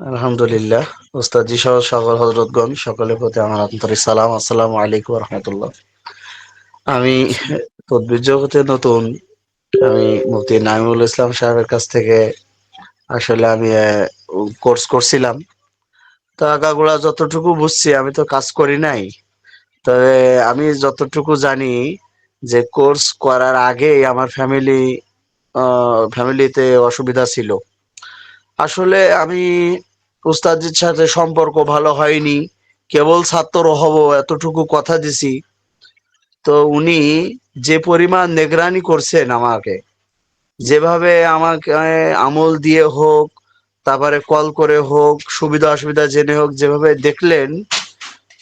আলহামদুলিল্লাহ। উস্তাদজি সহ সকল হযরতগণ সকলের প্রতি আমার আন্তরিক সালাম। আসসালামু আলাইকুম ওয়া রাহমাতুল্লাহ। আমি তদ্বির জগতে নতুন। আমি মুফতি নাঈমুল ইসলাম সাহেবের কাছ থেকে আসলে আমি কোর্স করছিলাম। তো আগাগোড়া যতটুকু বুঝছি, আমি তো কাজ করি নাই, তবে আমি যতটুকু জানি যে কোর্স করার আগেই আমার ফ্যামিলিতে অসুবিধা ছিল। আসলে আমি উস্তাদের সাথে সম্পর্ক ভালো হয়নি, কেবল ছাত্র হব এতটুকু কথা দিছি। তো উনি যে পরিমাণ নেগরানি করছেন আমাকে, যেভাবে আমাকে আমল দিয়ে হোক, তারপরে কল করে হোক, সুবিধা অসুবিধা জেনে হোক, যেভাবে দেখলেন,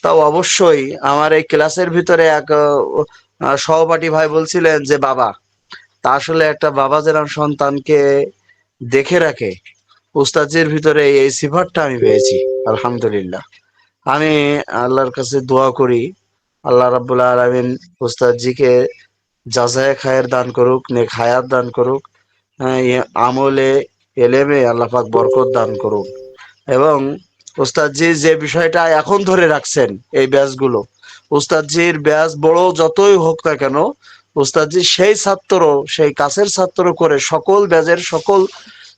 তাও অবশ্যই আমার এই ক্লাসের ভিতরে এক সহপাঠী ভাই বলছিলেন যে বাবা, তা আসলে একটা বাবা যেরকম সন্তানকে দেখে রাখে, উস্তাদের ভিতরে এই সিফাতটা আমি পেয়েছি। আলহামদুলিল্লাহ। আমি আল্লাহর কাছে দোয়া করি, আল্লাহ রাব্বুল আলামিন উস্তাদজিকে জাযায়ে খায়ের দান করুক, নেক হায়াত দান করুক, আমলে এলেমে আল্লাহ পাক বরকত দান করুন। এবং উস্তাদজি যে বিষয়টা এখন ধরে রাখছেন, এই ব্যাচগুলো, উস্তাদজির ব্যাচ বড় যতই হোক না কেন, উস্তাদজি সেই ছাত্র, সেই কাছের ছাত্র করে সকল ব্যাচের সকল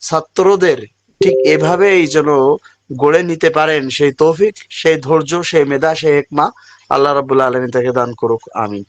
ছাত্রদের ঠিক এভাবেই যেন গড়ে নিতে পারেন, সেই তৌফিক, সেই ধৈর্য, সেই মেধা, সেই হিকমা আল্লাহ রাব্বুল আলামিন তাকে দান করুক। আমিন।